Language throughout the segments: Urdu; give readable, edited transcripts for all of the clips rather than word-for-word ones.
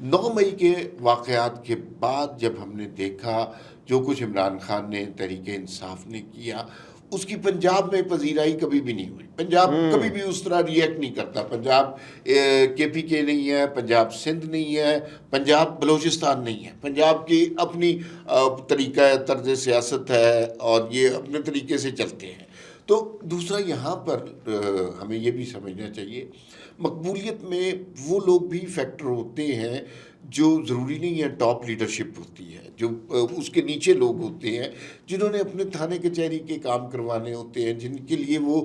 9 مئی کے واقعات کے بعد جب ہم نے دیکھا جو کچھ عمران خان نے تحریک انصاف نے کیا، اس کی پنجاب میں پذیرائی کبھی بھی نہیں ہوئی. پنجاب کبھی بھی اس طرح ریئیکٹ نہیں کرتا. پنجاب کے پی کے نہیں ہے، پنجاب سندھ نہیں ہے، پنجاب بلوچستان نہیں ہے. پنجاب کی اپنی طریقہ طرز سیاست ہے اور یہ اپنے طریقے سے چلتے ہیں. تو دوسرا یہاں پر ہمیں یہ بھی سمجھنا چاہیے، مقبولیت میں وہ لوگ بھی فیکٹر ہوتے ہیں جو ضروری نہیں ہے ٹاپ لیڈرشپ ہوتی ہے، جو اس کے نیچے لوگ ہوتے ہیں جنہوں نے اپنے تھانے کچہری کے کام کروانے ہوتے ہیں، جن کے لیے وہ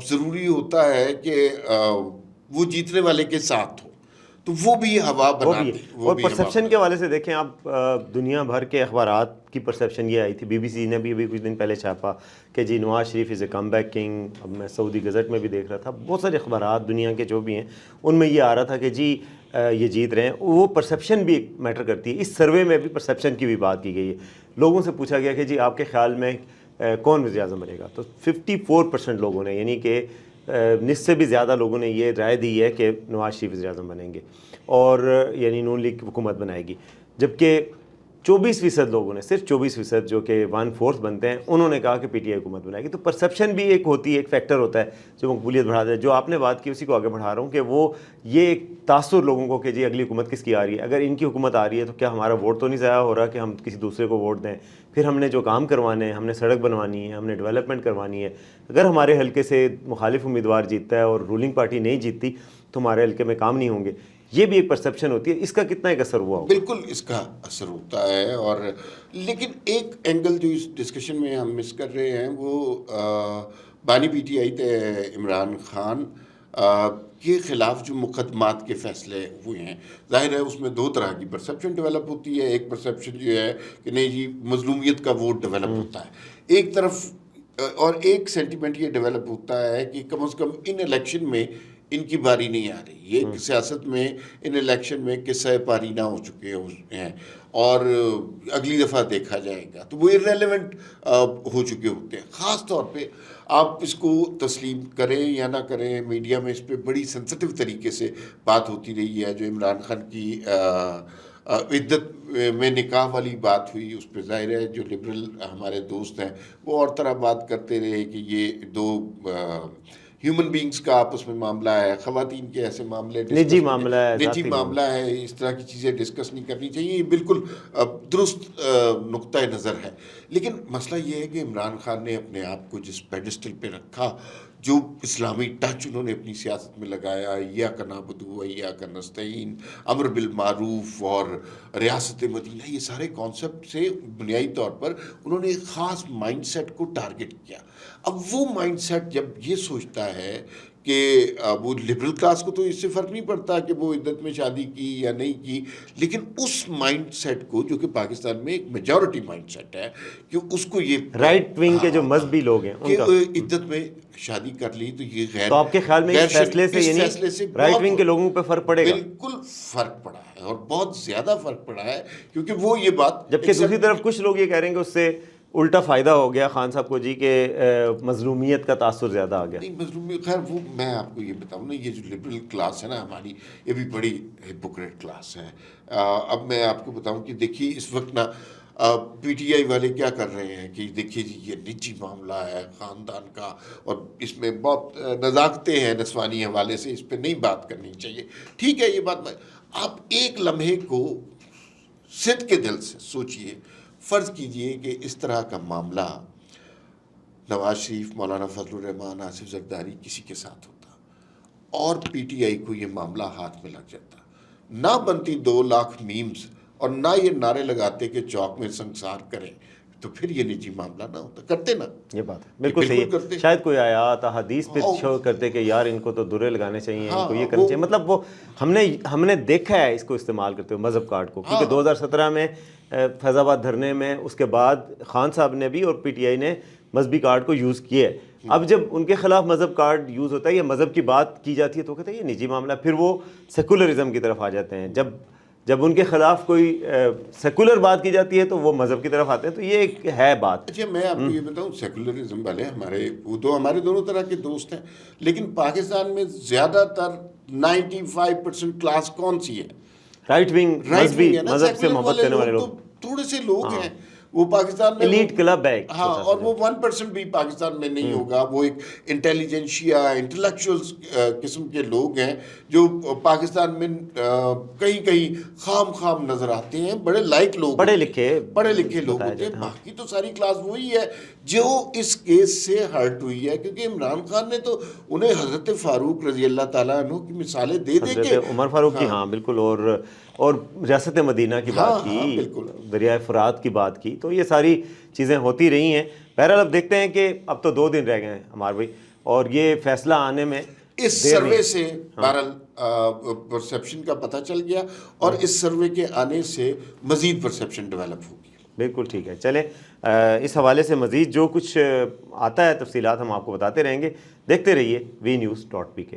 ضروری ہوتا ہے کہ وہ جیتنے والے کے ساتھ ہو، تو وہ بھی ہوا بناتے ہیں. اور پرسیپشن کے حوالے سے دیکھیں آپ، دنیا بھر کے اخبارات کی پرسیپشن یہ آئی تھی. بی بی سی نے بھی ابھی کچھ دن پہلے چھاپا کہ جی نواز شریف از اے کم بیک کنگ. اب میں سعودی گزٹ میں بھی دیکھ رہا تھا، بہت سارے اخبارات دنیا کے جو بھی ہیں ان میں یہ آ رہا تھا کہ جی یہ جیت رہے ہیں. وہ پرسیپشن بھی میٹر کرتی ہے. اس سروے میں بھی پرسیپشن کی بھی بات کی گئی ہے. لوگوں سے پوچھا گیا کہ جی آپ کے خیال میں کون وزیر اعظم بنے گا، تو 54% لوگوں نے، یعنی کہ نصف سے بھی زیادہ لوگوں نے یہ رائے دی ہے کہ نواز شریف وزیر اعظم بنیں گے اور یعنی نون لیگ حکومت بنائے گی. جبکہ 24% لوگوں نے، صرف 24% جو کہ 1/4 بنتے ہیں، انہوں نے کہا کہ پی ٹی آئی حکومت بنائے گی. تو پرسیپشن بھی ایک ہوتی ہے، ایک فیکٹر ہوتا ہے جو مقبولیت بڑھاتا ہے. جو آپ نے بات کی اسی کو آگے بڑھا رہا ہوں کہ وہ یہ ایک تاثر لوگوں کو کہ جی اگلی حکومت کس کی آ رہی ہے. اگر ان کی حکومت آ رہی ہے تو کیا ہمارا ووٹ تو نہیں ضائع ہو رہا کہ ہم کسی دوسرے کو ووٹ دیں. پھر ہم نے جو کام کروانے ہیں، ہم نے سڑک بنوانی ہے، ہم نے ڈیولپمنٹ کروانی ہے، اگر ہمارے حلقے سے مخالف امیدوار جیتتا ہے اور رولنگ پارٹی نہیں جیتتی تو ہمارے حلقے میں کام نہیں ہوں گے. یہ بھی ایک پرسیپشن ہوتی ہے. اس کا کتنا ایک اثر ہوا ہوگا؟ بالکل اس کا اثر ہوتا ہے. اور لیکن ایک اینگل جو اس ڈسکشن میں ہم مس کر رہے ہیں وہ بانی پی ٹی آئی تھے عمران خان کے خلاف جو مقدمات کے فیصلے ہوئے ہیں. ظاہر ہے اس میں دو طرح کی پرسیپشن ڈیولپ ہوتی ہے. ایک پرسیپشن جو ہے کہ نہیں جی مظلومیت کا ووٹ ڈیولپ ہوتا ہے ایک طرف، اور ایک سینٹیمنٹ یہ ڈیولپ ہوتا ہے کہ کم از کم ان الیکشن میں ان کی باری نہیں آ رہی. یہ سیاست میں ان الیکشن میں قصہ پاری نہ ہو چکے ہیں اور اگلی دفعہ دیکھا جائے گا تو وہ ارریلیونٹ ہو چکے ہوتے ہیں. خاص طور پہ آپ اس کو تسلیم کریں یا نہ کریں، میڈیا میں اس پہ بڑی سینسٹیو طریقے سے بات ہوتی رہی ہے. جو عمران خان کی عدت میں نکاح والی بات ہوئی، اس پہ ظاہر ہے جو لبرل ہمارے دوست ہیں وہ اور طرح بات کرتے رہے کہ یہ دو ہیومن بینگز کا آپس میں معاملہ ہے، خواتین کے ایسے معاملے نجی معاملہ ہے، نجی معاملہ ہے، اس طرح کی چیزیں ڈسکس نہیں کرنی چاہیے. یہ بالکل درست نقطۂ نظر ہے. لیکن مسئلہ یہ ہے کہ عمران خان نے اپنے آپ کو جس پیڈسٹل پہ رکھا، جو اسلامی ٹچ انہوں نے اپنی سیاست میں لگایا، ایاک نعبد و ایاک نستعین، امر بالمعروف اور ریاست مدینہ، یہ سارے کانسیپٹ سے بنیادی طور پر انہوں نے ایک خاص مائنڈ سیٹ کو ٹارگٹ کیا. اب وہ مائنڈ سیٹ جب یہ سوچتا ہے کہ وہ لبرل کلاس کو تو اس سے فرق نہیں پڑتا کہ وہ عدت میں شادی کی یا نہیں کی، لیکن اس مائنڈ سیٹ کو جو کہ پاکستان میں ایک میجورٹی مائنڈ سیٹ ہے کہ اس کو یہ رائٹ ونگ کے جو مذہبی لوگ ہیں کہ عدت میں شادی کر لی تو یہ غیر، تو آپ کے خیال میں اس فیصلے سے یعنی رائٹ ونگ کے لوگوں پہ فرق پڑے گا؟ بالکل فرق پڑا ہے اور بہت زیادہ فرق پڑا ہے. کیونکہ وہ یہ بات، جبکہ دوسری طرف کچھ لوگ یہ کہہ رہے ہیں کہ اس سے الٹا فائدہ ہو گیا خان صاحب کو جی کہ مظلومیت کا تاثر زیادہ آ گیا. نہیں مظلومیت، خیر وہ میں آپ کو یہ بتاؤں نا، یہ جو لبرل کلاس ہے نا ہماری، یہ بھی بڑی ہپوکریٹ کلاس ہے. اب میں آپ کو بتاؤں کہ دیکھیے اس وقت نا پی ٹی آئی والے کیا کر رہے ہیں کہ دیکھیے جی یہ نجی معاملہ ہے خاندان کا اور اس میں بہت نزاکتیں ہیں نسوانی حوالے سے، اس پہ نہیں بات کرنی چاہیے. ٹھیک ہے یہ بات، آپ ایک لمحے کو صدق کے دل سے سوچئے، فرض کیجئے کہ اس طرح کا معاملہ نواز شریف، مولانا فضل الرحمان، آصف زرداری کسی کے ساتھ ہوتا اور پی ٹی آئی کو یہ معاملہ ہاتھ میں لگ جاتا، نہ بنتی 2 لاکھ میمز اور نہ یہ نعرے لگاتے کہ چوک میں سنگسار کریں، تو پھر یہ نجی معاملہ نہ ہوتا. کرتے نا، یہ بات ہے بالکل صحیح ہے. شاید کوئی آیات احادیث پہ شو کرتے کہ یار ان کو تو درے لگانے چاہیے، ان کو یہ کرنا چاہیے. مطلب وہ ہم نے دیکھا ہے اس کو استعمال کرتے ہوئے مذہب کارڈ کو، کیونکہ 2017 میں فیض آباد دھرنے میں اس کے بعد خان صاحب نے بھی اور پی ٹی آئی نے مذہبی کارڈ کو یوز کیا ہے. اب جب ان کے خلاف مذہب کارڈ یوز ہوتا ہے یا مذہب کی بات کی جاتی ہے تو کہتے ہیں یہ نجی معاملہ، پھر وہ سیکولرزم کی طرف آ جاتے ہیں. جب ان کے خلاف کوئی سیکولر بات کی جاتی ہے تو وہ مذہب کی طرف آتے ہیں. تو یہ ایک ہے بات. اچھا میں آپ کو یہ بتاؤں، سیکولرزم والے ہمارے دونوں طرح کے دوست ہیں، لیکن پاکستان میں زیادہ تر 95% کلاس کون سی ہے؟ رائٹ ونگ مذہبی مذہب سے محبت کرنے والے لوگ تھوڑے سے لوگ ہیں وہ پاکستان میں ایلیٹ کلب ہے ہاں اور وہ 1% بھی پاکستان میں نہیں ہوگا. وہ ایک انٹیلیجنشیا انٹلیکچوئلس قسم کے لوگ ہیں جو پاکستان میں کہیں خام نظر آتے ہیں. بڑے لائک لوگ پڑھے لکھے لوگ ہوتے ہیں. باقی تو ساری کلاس وہی ہے جو اس کیس سے ہرٹ ہوئی ہے, کیونکہ عمران خان نے تو انہیں حضرت فاروق رضی اللہ تعالیٰ عنہ کی مثالیں دے کے حضرت عمر فاروق کی, ہاں بالکل, اور ریاست مدینہ کی بات کی, دریائے فرات کی بات کی. تو یہ ساری چیزیں ہوتی رہی ہیں. بہرحال اب دیکھتے ہیں کہ اب تو 2 دن رہ گئے ہیں ہمارے بھائی, اور یہ فیصلہ آنے میں اس سروے سے بہرحال پرسیپشن کا پتہ چل گیا, اور اس سروے کے آنے سے مزید پرسیپشن ڈیولپ ہوگی. بالکل ٹھیک ہے. چلیں اس حوالے سے مزید جو کچھ آتا ہے تفصیلات ہم آپ کو بتاتے رہیں گے. دیکھتے رہیے WeNews.pk.